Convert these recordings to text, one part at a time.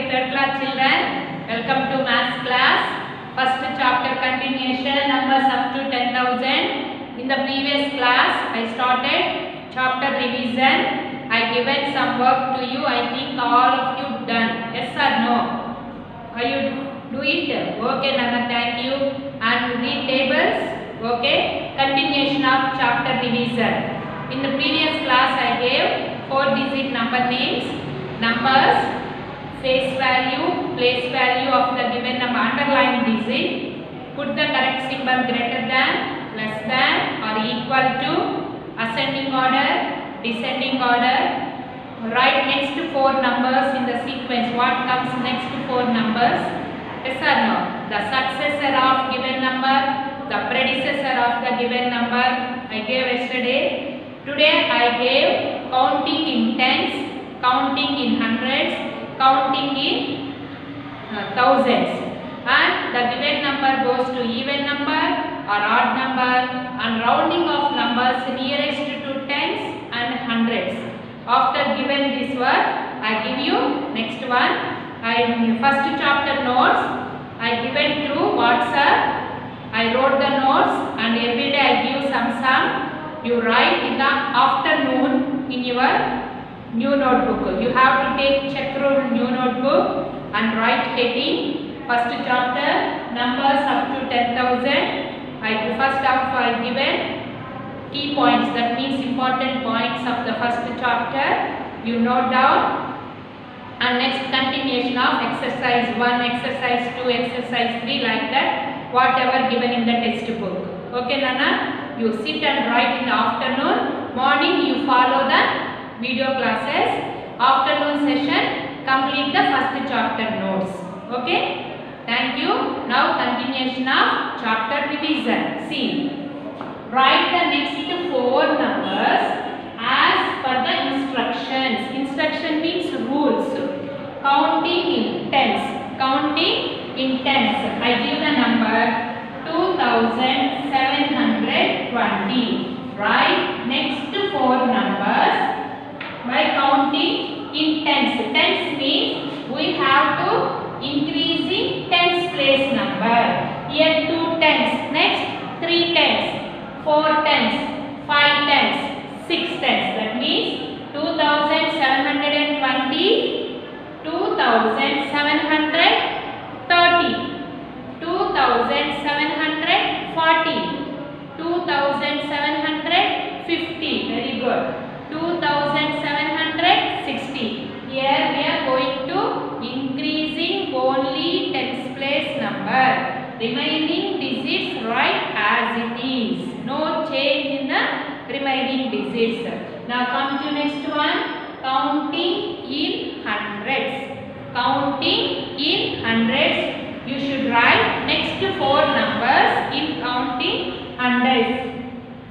third class children, welcome to maths class. First chapter continuation, numbers up to 10,000. In the previous class, I started chapter revision. I given some work to you. I think all of you done. Yes or no? Are you do it? Okay, Nana, thank you. And read tables. Okay. Continuation of chapter revision. In the previous class, I gave 4-digit number names, numbers, face value, place value of the given number, underline digit, put the correct symbol greater than, less than or equal to, ascending order, descending order, write next 4 numbers in the sequence, what comes next 4 numbers, yes or no, the successor of given number, the predecessor of the given number, I gave yesterday. Today I gave counting in tens, counting in hundreds, counting in thousands, and the given number goes to even number or odd number, and rounding of numbers nearest to tens and hundreds. After given this work, I give you next one. First chapter notes I given through WhatsApp. I wrote the notes and every day I give some sum. You write in the afternoon in your new notebook. You have to take check rule new notebook and write heading. First chapter numbers up to 10,000. First half I given key points, that means important points of the first chapter. You note down. And next continuation of exercise 1, exercise 2, exercise 3, like that, whatever given in the textbook. Okay, Nana? You sit and write in the afternoon. Morning you follow the video classes. Afternoon session complete the first chapter notes. Okay? Thank you. Now continuation of chapter revision. See. Write the next 4 numbers as per the instructions. Instruction means rules. Counting in tens. Counting in tens. I give the number 2720. Right? Next 4 numbers by counting in tens. Tens means we have to increasing tens place number. Here 2 tens. Next 3 tens. 4 tens. 5 tens. 6 tens. That means 2720. 2730. 2740, 2750, very good, 2760. Here we are going to increasing only tens place number. Remaining digits write as it is. No change in the remaining digits. Now come to next one. Counting in hundreds. Counting in hundreds. You should write next 4 numbers in counting hundreds.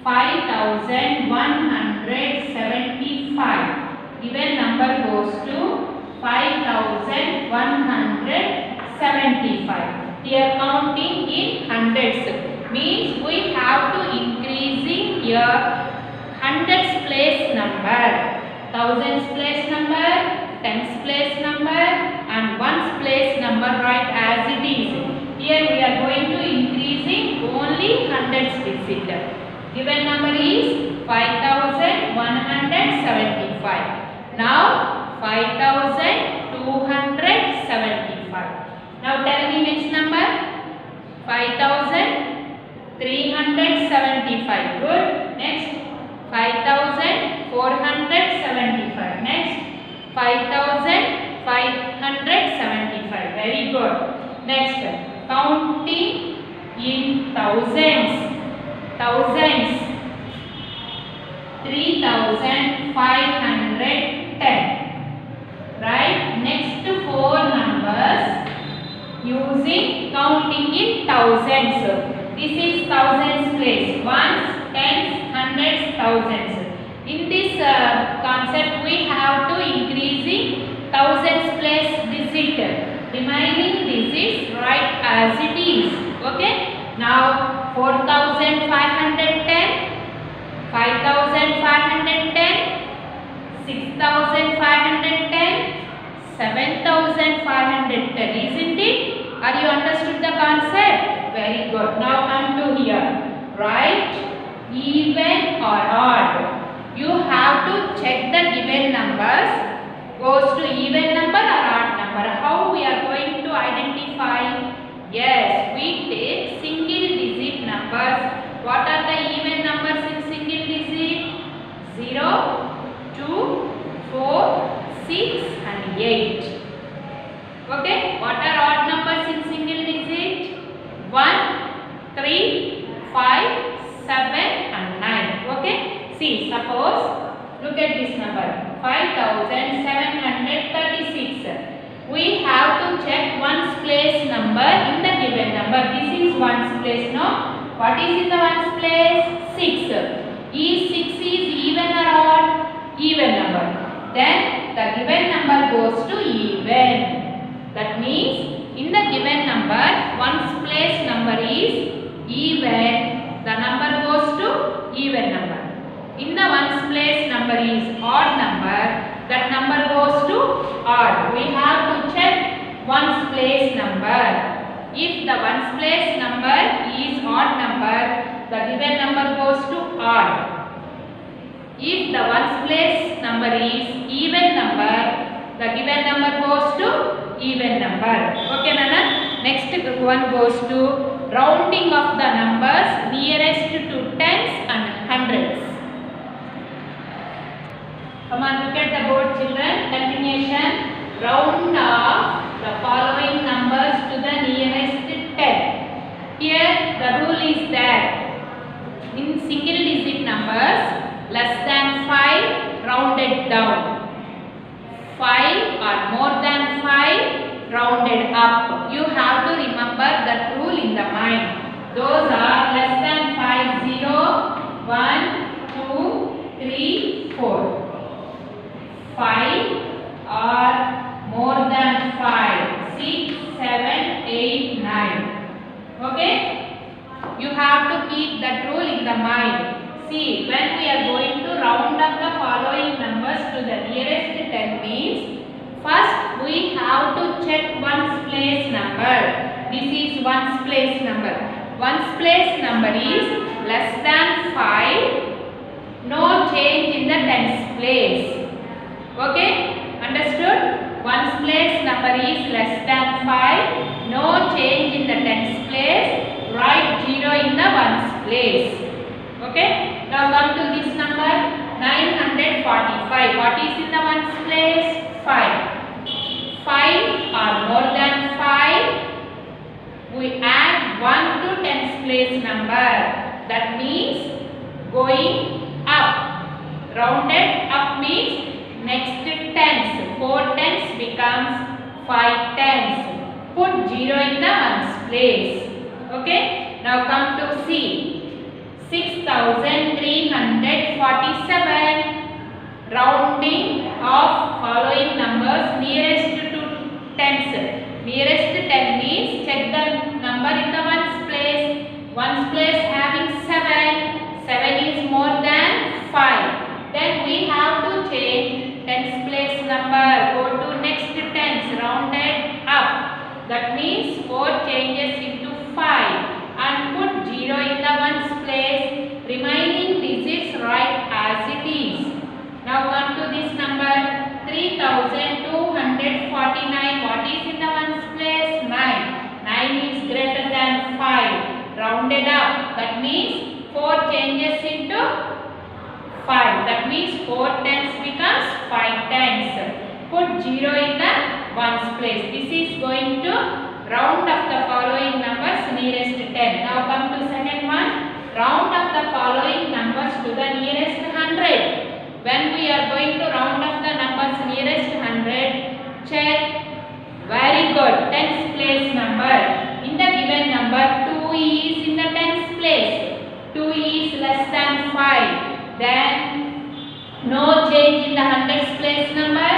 5175. Given number goes to 5175. Here counting in hundreds means we have to increasing here hundreds place number, thousands place number, tens place number and ones place number write as it is. Here we are going to increasing only hundreds digit. Given number is 5175. Now 5275. Now tell me which number? 5375. Good. Next 5475. Next 5575. Very good. Next, counting in thousands. Thousands. 3510. Right? Next 4 numbers using counting in thousands. This is thousands place. Ones, tens, hundreds, thousands. In this concept, we have to increasing thousands place digit. Remaining digits write as it is. Okay. Now 4510, 5510, 6510, 7,510, isn't it? Are you understood the concept? Very good. Now come to here. Write even or odd. You have to check the given numbers goes to even number or odd number. How we are going to identify? Yes, we take single digit numbers. What are the even numbers in single digit? 0, 2, 4, 6 and 8. Okay, what are odd numbers in single digit? 1, 3, 5, 7 and 9. Okay, see, suppose look at this number 5,736. We have to check ones place number in the given number. This is ones place, no? What is in the ones place? 6. Is 6 is even or odd? Even number. Then the given number goes to even. That means in the given number ones place number is even. The number goes to even number. In the ones place number is odd number. That number goes to odd. We have to check ones place number. If the ones place number is odd number, the given number goes to odd. If the ones place number is even number, the given number goes to even number. Okay, Nana? Next one goes to rounding of the numbers nearest to tens and hundreds. Come on, look at the board, children. Continuation. Round off the following numbers to the nearest 10. Here the rule is that in single digit numbers less than 5 rounded down. 5 or more than 5 rounded up. You have to remember that rule in the mind. Those are less than 5, 0, 1, 2, 3, 4. 5 or more than 5, 6, 7, 8, 9. Okay? You have to keep that rule in the mind. See, when we are going to round up the following numbers to the nearest 10 means, first we have to check ones place number. This is ones place number. Ones place number is less than 5, no change in the tens place. Okay, understood? Ones place number is less than 5, no change in the tens place. Write 0 in the ones place. Okay, now come to this number 945. What is in the ones place? 5. 5 or more than 5, we add 1 to tens place number. That means going up. Rounded up means next tens. 4 tens becomes 5 tens. Put 0 in the ones place. Okay. Now come to C. 6,347. Rounding of following numbers nearest to tens. Nearest 10 means check the number in the ones place. Ones place having 7. 7 is more than 5. Then we have to change tens place number. Go to next tens. Rounded up. That means 4 changes into 5. And put 0 in the ones place. Remaining digits write as it is. Now come to this number 3,249. What is in the ones place? 9. 9 is greater than 5. Rounded up. That means 4 changes into 5. That means 4 tens becomes 5 tens. Put 0 in the ones place. This is going to round up the following numbers nearest 10. Now come to second one. Round up the following numbers to the nearest 100. When we are going to round up the numbers nearest 100, check. Very good. Tens place number. In the given number, 2 is in the tens place. 2 is less than 5. Then no change in the hundreds place number.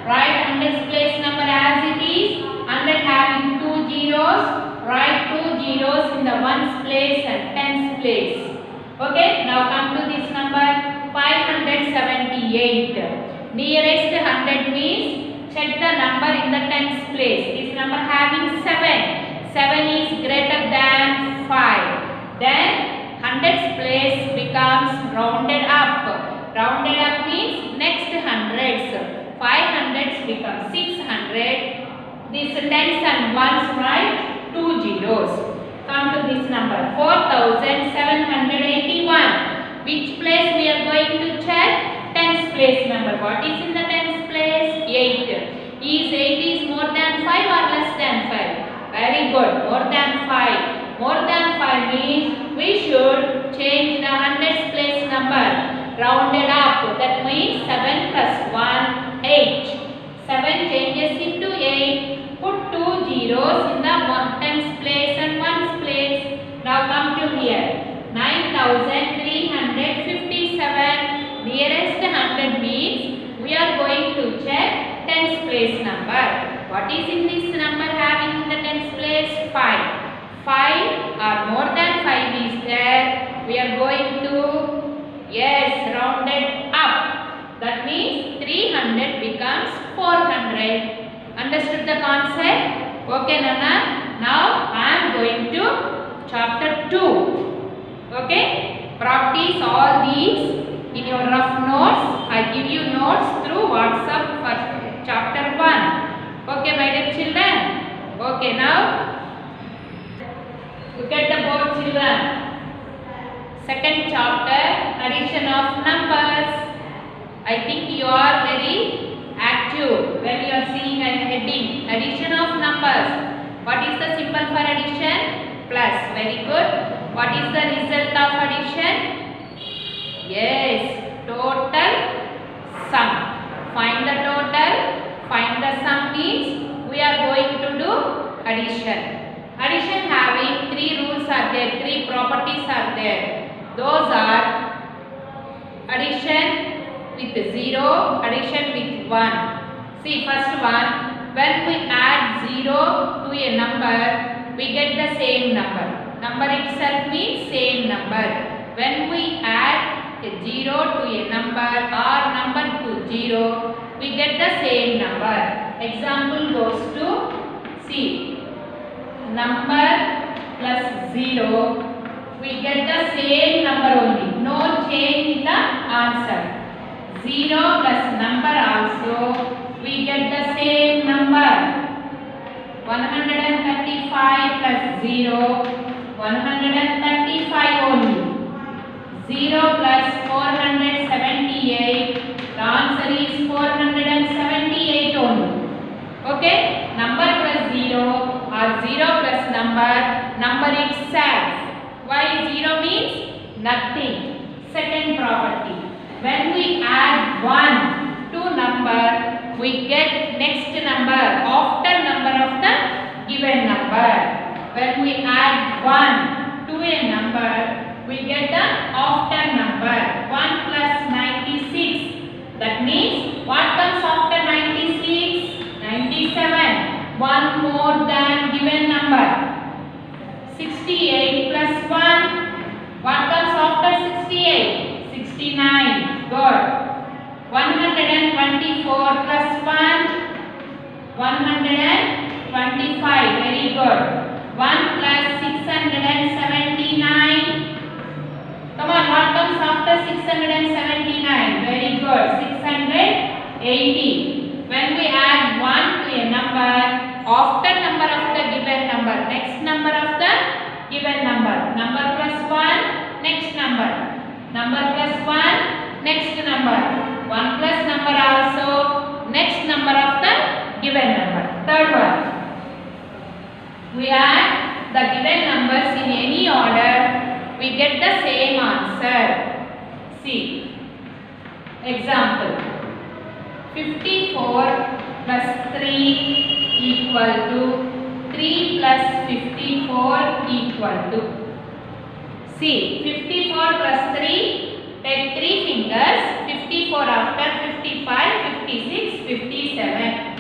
Write hundreds place number as it is. 100 having 2 zeros. Write 2 zeros in the ones place and tens place. Okay. Now come to this number 578. Nearest 100 means check check the number in the tens place. This number having 7. 7 is greater than 5. Then hundreds place becomes rounded up. Rounded up means next hundreds. 500s becomes 600. This tens and ones, right? 2 zeros. Come to this number 4781. Which place we are going to check? Tens place number. What is in the tens place? 8. Is 8 is more than 5 or less than 5? Very good. More than 5. More than 5 means we should change the hundreds place number. Rounded up. That means 7 plus 1, 8. 7 changes into 8. Put 2 zeros in the tens place and ones place. Now come to here. 9357. Nearest 100 means we are going to check tens place number. What is in this number having in the tens place? 5. 5 or more than 5 is there. We are going to, yes, rounded up. That means 300 becomes 400. Understood the concept? Okay, Nana. Now I am going to chapter 2. Okay? Practice all these in your rough notes. I give you notes through WhatsApp for chapter 1. Okay, my dear children? Okay, now look at the board, children. Second chapter, addition of numbers. I think you are very active when you are seeing a heading. Addition of numbers. What is the symbol for addition? Plus. Very good. What is the result of addition? Yes, total sum. Find the total, find the sum means we are going to do addition. Addition having 3 rules are there, 3 properties are there. Those are addition with 0, addition with 1. See, first one, when we add 0 to a number, we get the same number. Number itself means same number. When we add a 0 to a number or number to 0, we get the same number. Example goes to, see, number plus 0, we get the same number only. No change in the answer. 0 plus number also, we get the same number. 135 plus 0, 135 only. 0 plus 478, the answer is 478 only. Okay? Number plus 0 or 0 plus number itself. Why 0 means nothing. Second property. When we add 1 to number, we get next number after number of the given number. When we add 1 to a number, we get the after number. 1 plus 96. That means what comes after 96? 97. 1 more than given number. 68 plus 1. What comes after 68? 69. Good. 124 plus 1. 125. Very good. 1 plus 679. Come on, what comes after 679? Very good. 680. When we add 1 to a number, after number of the given number, next number of the given number. Number plus 1, next number. Number plus 1, next number. 1 plus number also, next number of the given number. Third one. We add the given numbers in any order, we get the same answer. See, example, 54 plus 3 equal to 3 plus 54 equal to. See, 54 plus 3, take 3 fingers, 54 after 55, 56, 57.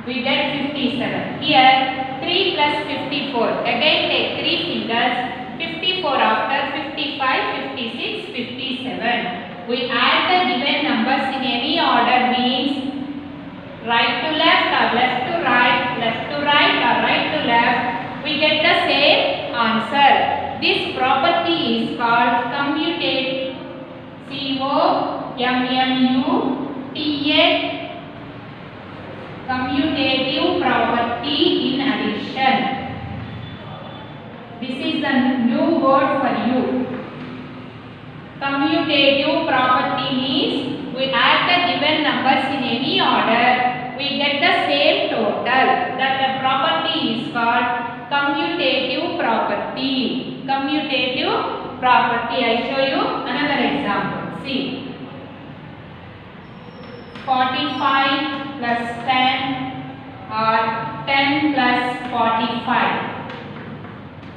We get 57. Here, 3 plus 54. Again take 3 fingers, 54 after 55, 56, 57. We add the given numbers in any order means right to left or left to right or right to left, we get the same answer. This property is called commutative. C-O-M-M-U-T-A, commutative property in addition. This is the new word for you. Commutative property means we add the given numbers in any order, we get the same total. That the property is called commutative property. Commutative property. I show you another example. See, 45 plus 10 or 10 plus 45.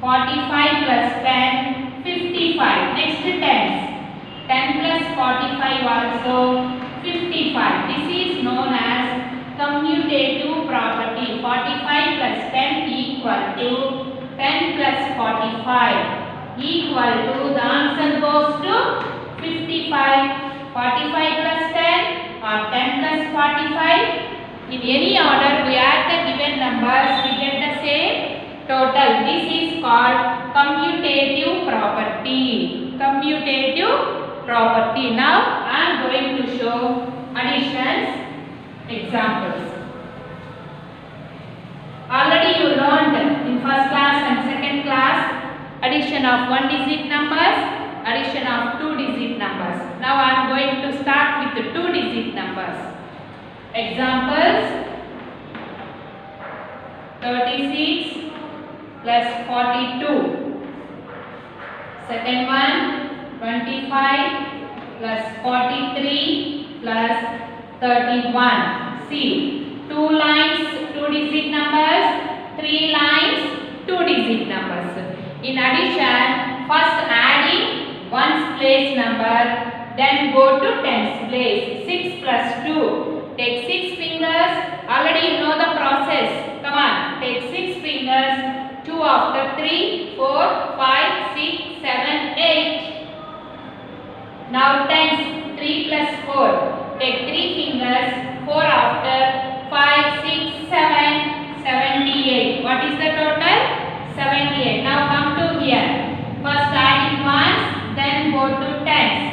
45 plus 10, 55. Next tens. 10 plus 45 also 55. This is known as commutative property. 45 plus 10 equal to 10 plus 45 equal to, the answer goes to 55. 45 plus 10 or 10 plus 45. In any order we add the given numbers, we get the same total. This is called commutative property. Commutative property. Now I am going to show additions examples. Already you learned in first class and second class addition of 1-digit numbers, addition of 2-digit numbers. Now I am going to start with the 2-digit numbers. Examples: 36 plus 42. Second one, 25 plus 43 plus 31. See, 2 lines 2-digit numbers, 3 lines 2-digit numbers. In addition, first adding 1's place number, then go to 10's place. 6 plus 2. Take 6 fingers. Already you know the process. Come on, take 6 fingers. 2 after 3, 4, 5, 6, 7, 8. Now tens. 3 plus 4. Take 3 fingers. 4 after 5, 6, 7, 78. What is the total? 78. Now come to here. First adding ones, then go to tens.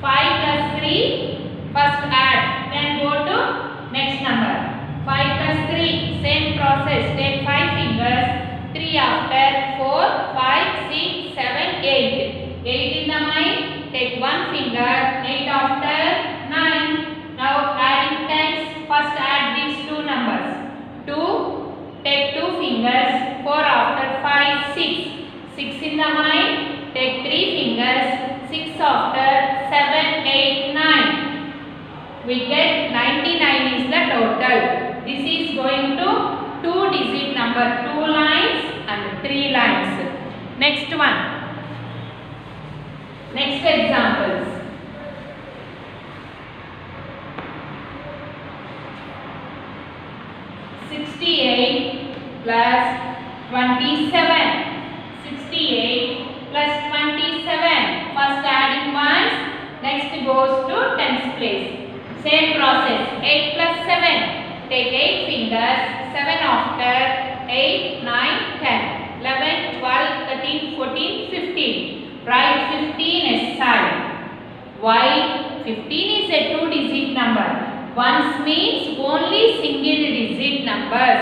5 plus 3. First add, then go to next number. 5 plus 3. Same process. Take 5 fingers. 3 after 4, 5, 6, 7, 8. 8 in the mind. Take 1 finger. 8 after 9. Now adding tens. First add these two numbers. 2. Take 2 fingers. 4 after 5, 6. 6 in the mind. Take 3 fingers. 6 after 7, 8, 9. We get 99 is the total. This is going to 2-digit number, 2 lines and 3 lines. Next one. Next examples. 68 plus 27. 68 plus 27. First adding ones, next goes to tens place. Same process. 8 plus 7. Take 8 fingers. 7 after 8, 9, 10, 11, 12, 13, 14, 15. Write 15 aside. Why? 15 is a 2-digit number. Ones means only single digit numbers.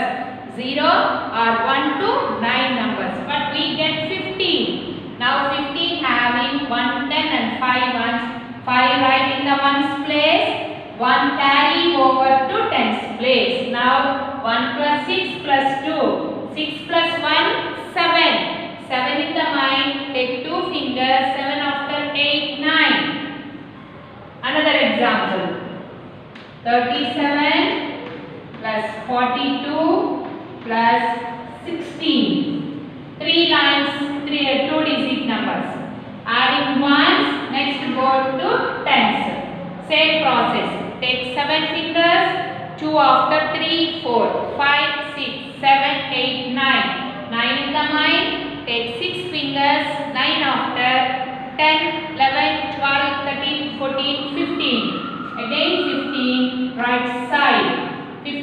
0 or 1 to 9 numbers. But we get 15. Now 15 having 1, 10 and 5 ones. 5 right in the ones place. 1 carry over to tens place. Now 1 plus 6 plus 2. 6 plus 1, 7. 7 in the mind. Take 2 fingers. 7 after 8, 9. Another example. 37 plus 42 plus 16. 3 lines, 2-digit numbers. Adding ones, next go to tens. Same process. Take 7 fingers. 2 after 3, 4, 5, 6, 7, 8, 9. 9 in the mind. Take 6 fingers. 9 after 10, 11, 12, 13, 14, 15. Again 15, right side. 15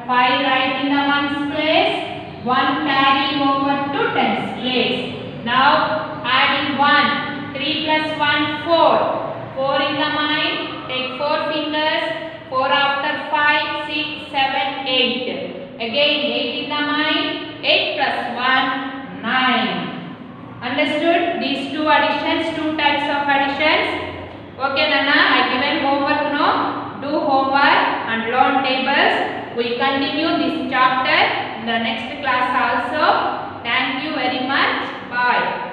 5 write in the ones place, 1 carry over to tens place. Now adding 1, 3 plus 1 4, 4 in the mind, take 4 fingers, 4 after 5 6 7 8, again 8 in the mind, 8 plus 1 9. Understood? These two additions, two types of additions. Okay Nana, I given homework now. Do homework and learn tables. We continue this chapter in the next class also. Thank you very much. Bye.